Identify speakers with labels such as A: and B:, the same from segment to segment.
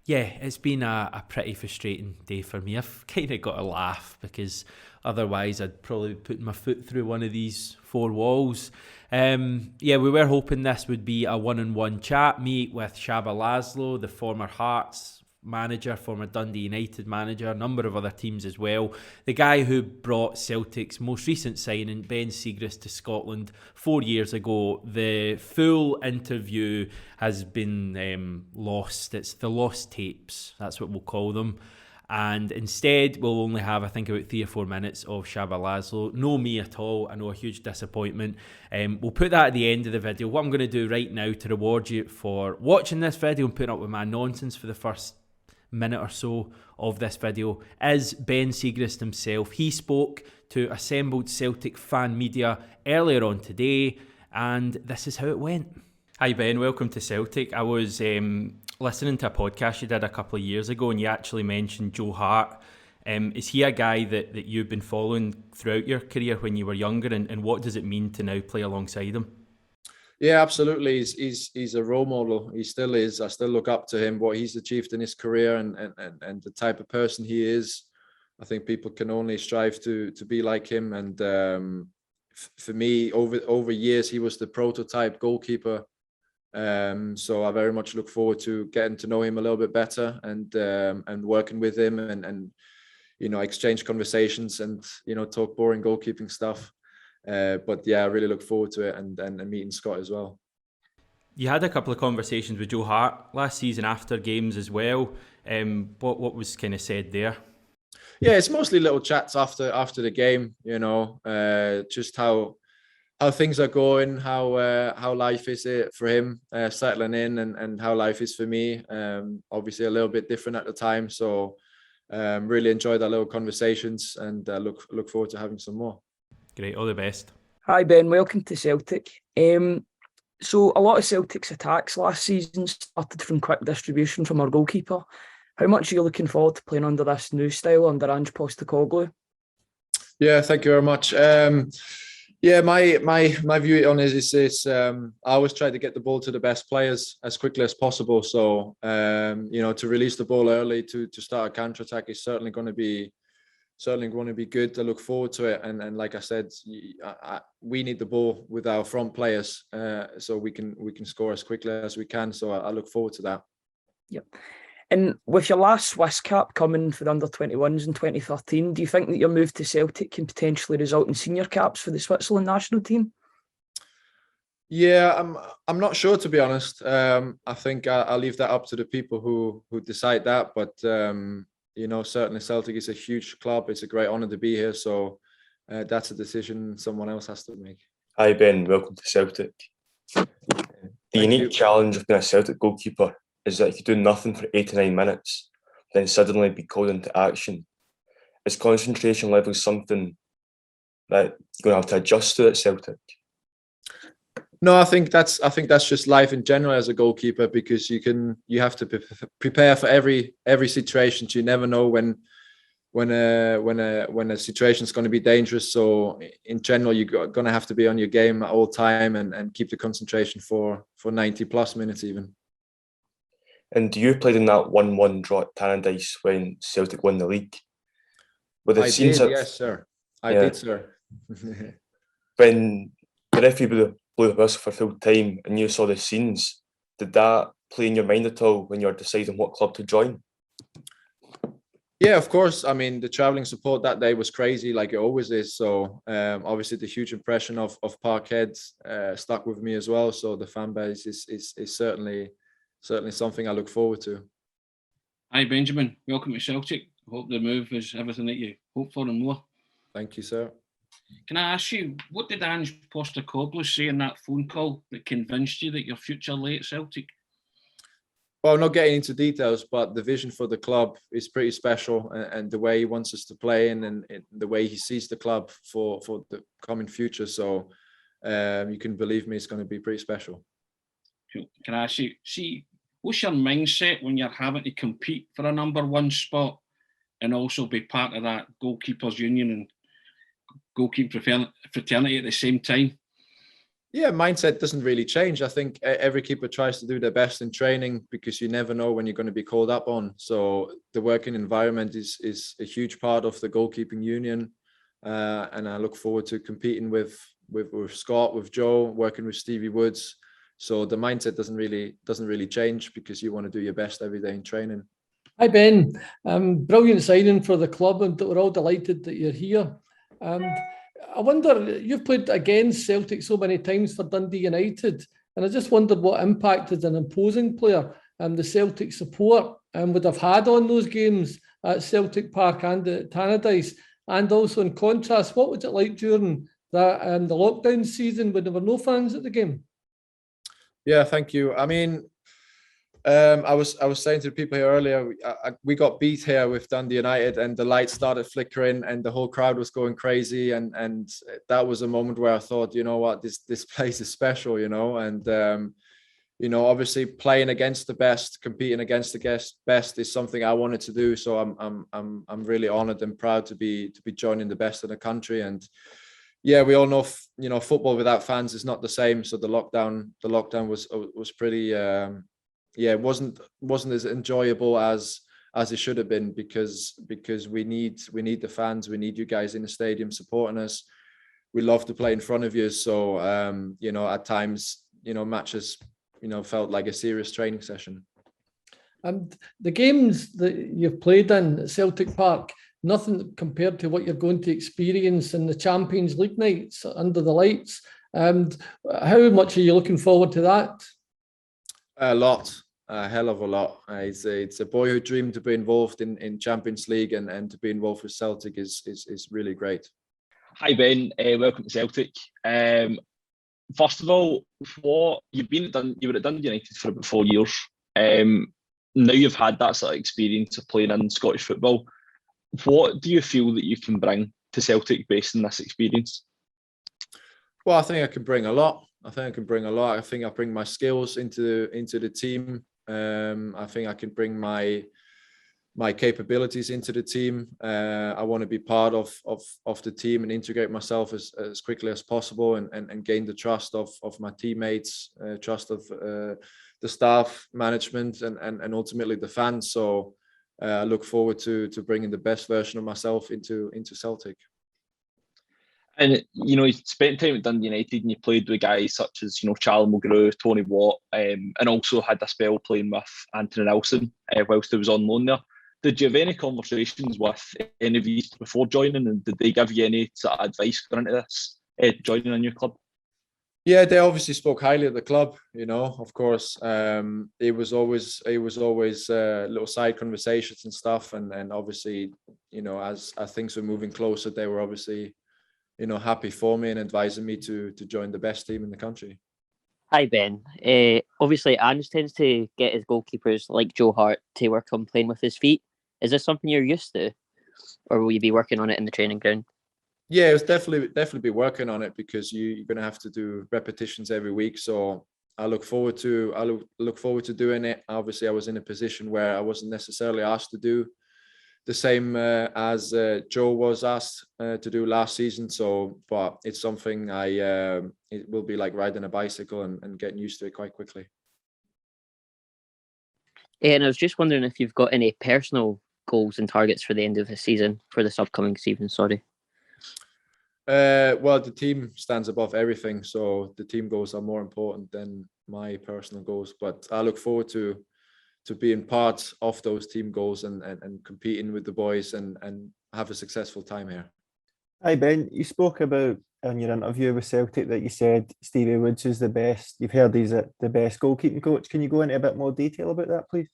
A: Yeah, it's been a pretty frustrating day for me. I've kind of got to laugh because otherwise I'd probably be putting my foot through one of these four walls. Yeah, we were hoping this would be a one-on-one chat, me with Csaba László, the former Hearts manager, former Dundee United manager, a number of other teams as well. The guy who brought Celtic's most recent signing, Ben Siegrist, to Scotland 4 years ago. The full interview has been lost. It's the lost tapes. That's what we'll call them. And instead, we'll only have, I think, about 3 or 4 minutes of Csaba László. No me at all. I know, a huge disappointment. We'll put that at the end of the video. What I'm going to do right now to reward you for watching this video and putting up with my nonsense for the first minute or so of this video is Ben Siegrist himself. He spoke to assembled Celtic fan media earlier on today, and this is how it went. Hi Ben, welcome to Celtic. I was listening to a podcast you did a couple of years ago, and you actually mentioned Joe Hart. Is he a guy that you've been following throughout your career when you were younger, and what does it mean to now play alongside him?
B: Yeah, absolutely. He's a role model. He still is. I still look up to him, what he's achieved in his career, and the type of person he is. I think people can only strive to be like him. And for me, over years, he was the prototype goalkeeper. So I very much look forward to getting to know him a little bit better and working with him and exchange conversations and talk boring goalkeeping stuff. But yeah, I really look forward to it and meeting Scott as well.
A: You had a couple of conversations with Joe Hart last season after games as well. What was kind of said there?
B: Yeah, it's mostly little chats after the game. Just how things are going, how life is it for him settling in, and how life is for me. Obviously, a little bit different at the time, so really enjoyed our little conversations and look forward to having some more.
A: Great, all the best.
C: Hi Ben, welcome to Celtic. So a lot of Celtic's attacks last season started from quick distribution from our goalkeeper. How much are you looking forward to playing under this new style under Ange Postecoglou?
B: Yeah, thank you very much. Yeah, my view on it is I always try to get the ball to the best players as quickly as possible. So to release the ball early to start a counter attack is certainly going to be good. I look forward to it, and like I said, we need the ball with our front players, so we can score as quickly as we can. So I look forward to that.
C: Yep. And with your last Swiss cap coming for the under-21s in 2013, do you think that your move to Celtic can potentially result in senior caps for the Switzerland national team?
B: Yeah, I'm not sure, to be honest. I think I'll leave that up to the people who decide that, but. Certainly Celtic is a huge club. It's a great honour to be here. So that's a decision someone else has to make.
D: Hi Ben, welcome to Celtic. The unique challenge of being a Celtic goalkeeper is that if you do nothing for 89 minutes, then suddenly be called into action. Is concentration level something that you're going to have to adjust to at Celtic?
B: No, I think that's just life in general as a goalkeeper, because you have to prepare for every situation. So you never know when a situation is going to be dangerous. So in general, you're going to have to be on your game at all time and keep the concentration for 90 plus minutes even.
D: And you played in that 1-1 draw at Tannadice when Celtic won the league.
B: Yes, sir. I did, sir.
D: When the referee blew the whistle for full time and you saw the scenes, did that play in your mind at all when you were deciding what club to join?
B: Yeah, of course. I mean, the travelling support that day was crazy, like it always is. So obviously the huge impression of Parkhead stuck with me as well. So the fan base is certainly something I look forward to.
E: Hi Benjamin, welcome to Celtic. I hope the move is everything that you hope for and more.
B: Thank you, sir.
E: Can I ask you, what did Ange Postecoglou say in that phone call that convinced you that your future lay at Celtic?
B: Well, I'm not getting into details, but the vision for the club is pretty special, and the way he wants us to play and the way he sees the club for the coming future. So you can believe me, it's going to be pretty special.
E: Cool. Can I ask you, what's your mindset when you're having to compete for a number one spot and also be part of that goalkeepers union and goalkeeper fraternity at the same time?
B: Yeah, mindset doesn't really change. I think every keeper tries to do their best in training because you never know when you're going to be called up on. So the working environment is a huge part of the goalkeeping union, and I look forward to competing with Scott, with Joe, working with Stevie Woods. So the mindset doesn't really change because you want to do your best every day in training.
F: Hi Ben, brilliant signing for the club, and we're all delighted that you're here. I wonder, you've played against Celtic so many times for Dundee United, and I just wondered what impact as an imposing player the Celtic support would have had on those games at Celtic Park and at Tannadice, and also in contrast, what was it like during that the lockdown season when there were no fans at the game?
B: Yeah, thank you. I mean, I was saying to the people here earlier, we got beat here with Dundee United, and the lights started flickering, and the whole crowd was going crazy, and that was a moment where I thought, you know what, this place is special, you know, and obviously playing against the best, competing against the best is something I wanted to do. So I'm really honoured and proud to be joining the best in the country. And yeah, we all know, football without fans is not the same. So the lockdown was pretty. It wasn't as enjoyable as it should have been because we need the fans. We need you guys in the stadium supporting us. We love to play in front of you. So at times, matches, felt like a serious training session.
F: And the games that you've played in at Celtic Park, nothing compared to what you're going to experience in the Champions League nights under the lights. And how much are you looking forward to that?
B: A lot. A hell of a lot. It's a boyhood dream to be involved in Champions League, and to be involved with Celtic is really great.
G: Hi Ben, welcome to Celtic. First of all, what you were at Dundee United for about 4 years. Now you've had that sort of experience of playing in Scottish football. What do you feel that you can bring to Celtic based on this experience?
B: Well, I think I can bring a lot. I think I bring my skills into the team. I think I can bring my capabilities into the team. I want to be part of the team and integrate myself as quickly as possible, and gain the trust of my teammates, trust of the staff, management, and ultimately the fans. So I look forward to bringing the best version of myself into Celtic.
G: And you spent time at Dundee United, and you played with guys such as Charlie Mulgrew, Tony Watt, and also had a spell playing with Anthony Nelson whilst he was on loan there. Did you have any conversations with any of these before joining, and did they give you any sort of advice going into this, joining a new club?
B: Yeah, they obviously spoke highly of the club. Of course, it was always little side conversations and stuff, and obviously, as things were moving closer, they were obviously happy for me and advising me to join the best team in the country.
H: Hi Ben. Obviously, Ange tends to get his goalkeepers like Joe Hart to work on playing with his feet. Is this something you're used to, or will you be working on it in the training ground?
B: Yeah, it's definitely be working on it because you're going to have to do repetitions every week. So I look forward to doing it. Obviously, I was in a position where I wasn't necessarily asked to do the same as Joe was asked to do last season. So, but it's something it will be like riding a bicycle and getting used to it quite quickly.
H: And I was just wondering if you've got any personal goals and targets for the end of the season, for this upcoming season, sorry.
B: Well, the team stands above everything. So the team goals are more important than my personal goals. But I look forward to being part of those team goals and competing with the boys and have a successful time here.
I: Hi Ben, you spoke about in your interview with Celtic that you said Stevie Woods is the best. You've heard he's the best goalkeeping coach. Can you go into a bit more detail about that, please?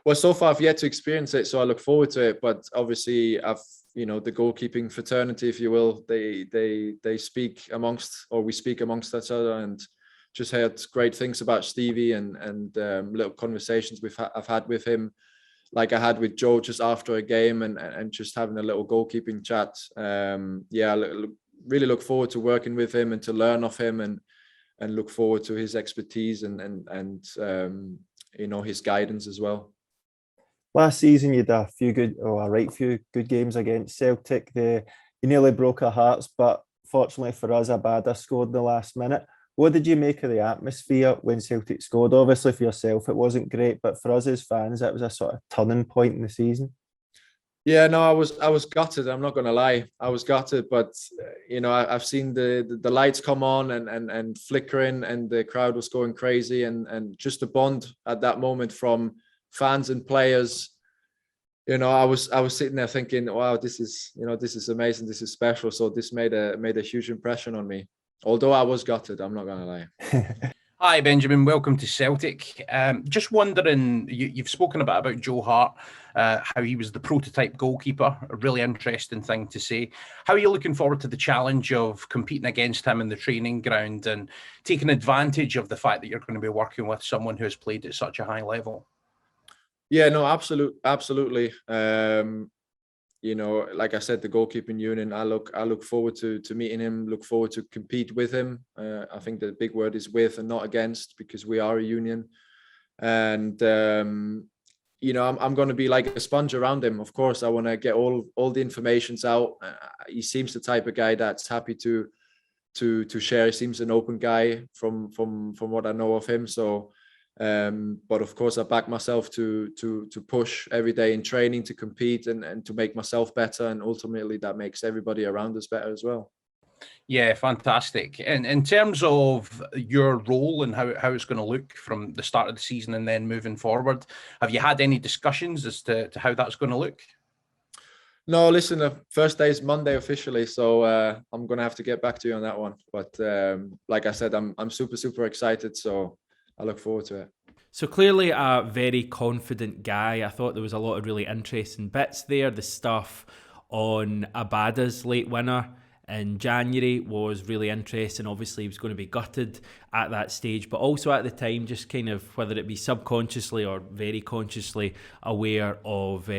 B: Well, so far I've yet to experience it, so I look forward to it. But obviously, the goalkeeping fraternity, if you will, they speak amongst, or we speak amongst each other, and just heard great things about Stevie and little conversations I've had with him, like I had with Joe just after a game, and just having a little goalkeeping chat. Really look forward to working with him and to learn of him, and look forward to his expertise and his guidance as well.
I: Last season, you had a right few good games against Celtic. You nearly broke our hearts, but Unfortunately for us, Abada scored in the last minute. What did you make of the atmosphere when Celtic scored? Obviously for yourself it wasn't great, but for us as fans that was a sort of turning point in the season.
B: Yeah, no, I was gutted. I'm not going to lie, I was gutted. But I've seen the lights come on and flickering, and the crowd was going crazy, and just the bond at that moment from fans and players. I was sitting there thinking, wow, this is amazing, this is special. So this made a huge impression on me. Although I was gutted, I'm not going to lie.
J: Hi, Benjamin. Welcome to Celtic. Just wondering, you've spoken about Joe Hart, how he was the prototype goalkeeper. A really interesting thing to say. How are you looking forward to the challenge of competing against him in the training ground and taking advantage of the fact that you're going to be working with someone who has played at such a high level?
B: Yeah, no, absolutely. Like I said, the goalkeeping union, I look forward to meeting him, look forward to compete with him. I think the big word is with and not against, because we are a union. And, I'm going to be like a sponge around him. Of course, I want to get all the informations out. He seems the type of guy that's happy to share. He seems an open guy from what I know of him. So, but of course I back myself to push every day in training, to compete and to make myself better, and ultimately that makes everybody around us better as well.
J: Yeah, fantastic. And in terms of your role and how it's going to look from the start of the season and then moving forward, have you had any discussions as to how that's going to look?
B: No, listen, the first day is Monday officially, so I'm going to have to get back to you on that one. But like I said, I'm super excited, so I look forward to it.
A: So clearly a very confident guy. I thought there was a lot of really interesting bits there. The stuff on Abada's late winner in January was really interesting. Obviously he was going to be gutted at that stage, but also at the time just kind of, whether it be subconsciously or very consciously, aware of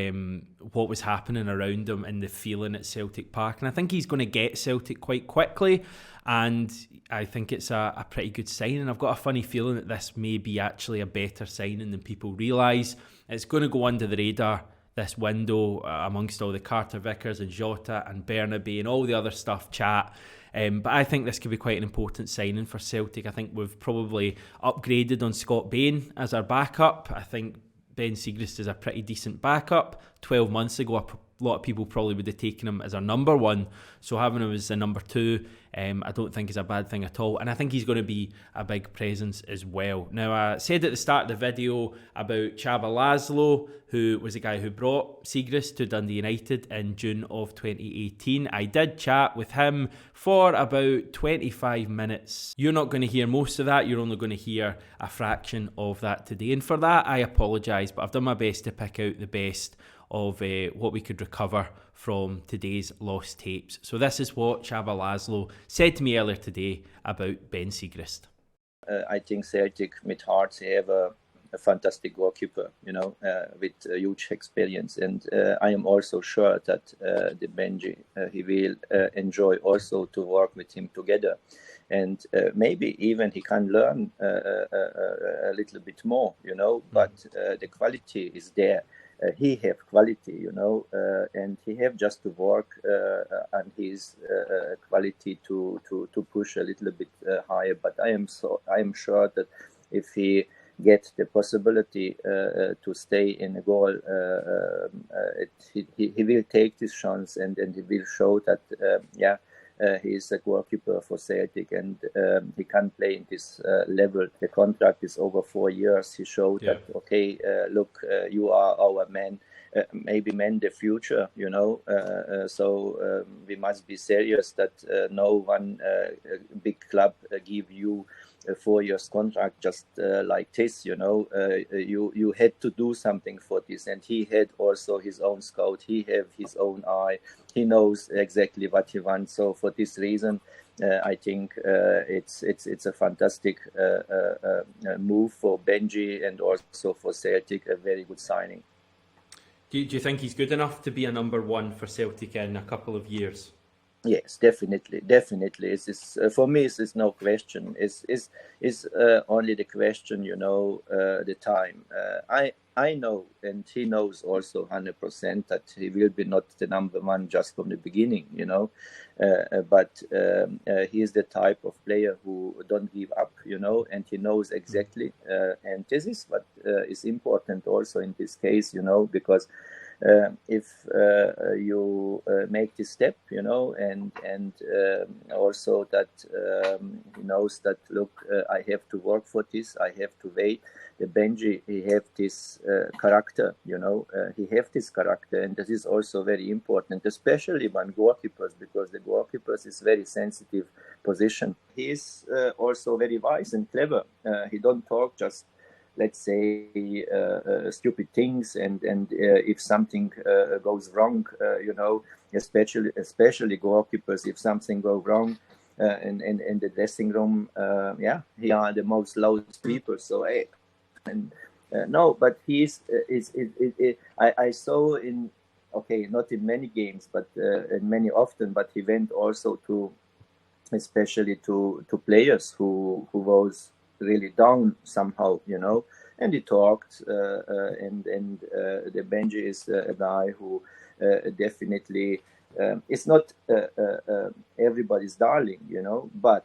A: what was happening around him and the feeling at Celtic Park. And I think he's going to get Celtic quite quickly, and I think it's a pretty good signing. I've got a funny feeling that this may be actually a better signing than people realise. It's going to go under the radar this window amongst all the Carter Vickers and Jota and Bernabe and all the other stuff chat. But I think this could be quite an important signing for Celtic. I think we've probably upgraded on Scott Bain as our backup. I think Ben Siegrist is a pretty decent backup. 12 months ago, a lot of people probably would have taken him as our number one. So having him as a number two, I don't think is a bad thing at all. And I think he's going to be a big presence as well. Now, I said at the start of the video about Csaba László, who was the guy who brought Siegrist to Dundee United in June of 2018. I did chat with him for about 25 minutes. You're not going to hear most of that. You're only going to hear a fraction of that today. And for that, I apologise, but I've done my best to pick out the best of what we could recover from today's lost tapes. So this is what Csaba László said to me earlier today about Ben Siegrist.
K: I think Celtic, with Hart, they have a fantastic goalkeeper, with huge experience. And I am also sure that the Benji, he will enjoy also to work with him together. And maybe even he can learn a little bit more, but the quality is there. He have quality, and he have just to work on his quality to push a little bit higher. But I am sure that if he get the possibility to stay in a goal, he will take this chance and he will show that he is a goalkeeper for Celtic, and he can play in this level. The contract is over 4 years. He showed that, okay, look, you are our man, maybe man the future, so we must be serious that no one big club give you a 4 years contract just like this, you had to do something for this. And he had also his own scout, he have his own eye, he knows exactly what he wants. So for this reason, I think it's a fantastic move for Benji and also for Celtic, a very good signing.
A: Do you think he's good enough to be a number one for Celtic in a couple of years?
K: Yes, definitely. It's for me. It's no question. It's only the question, the time. I know, and he knows also 100% that he will be not the number one just from the beginning, but he is the type of player who don't give up, and he knows exactly. And this is what is important also in this case, because if you make this step, and also that he knows that, look, I have to work for this, I have to wait. The Benji, he have this character, he have this character, and this is also very important, especially when goalkeepers, because the goalkeepers is very sensitive position. He is also very wise and clever. He don't talk just, let's say, stupid things, and if something goes wrong, especially goalkeepers, if something goes wrong in the dressing room, he are the most loud people. So no, but he's I saw in, okay, not in many games, but in many often, but he went also to, especially to players who was really down somehow, and he talked, and the Benji is a guy who definitely is not everybody's darling, but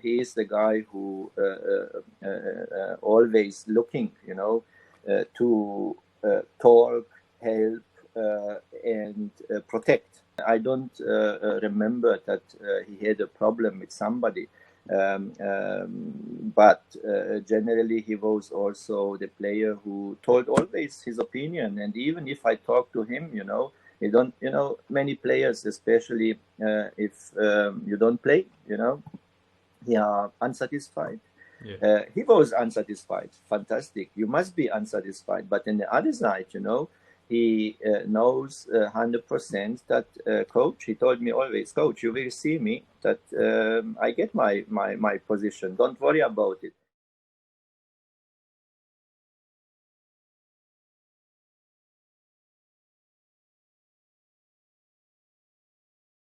K: he is the guy who always looking, to talk, help, and protect. I don't remember that he had a problem with somebody. But generally he was also the player who told always his opinion, and even if I talk to him, he don't, many players, especially if you don't play, he are unsatisfied. He was unsatisfied. Fantastic, you must be unsatisfied, but on the other side, he knows 100% that coach, he told me always, coach, you will see me that I get my position, don't worry about it.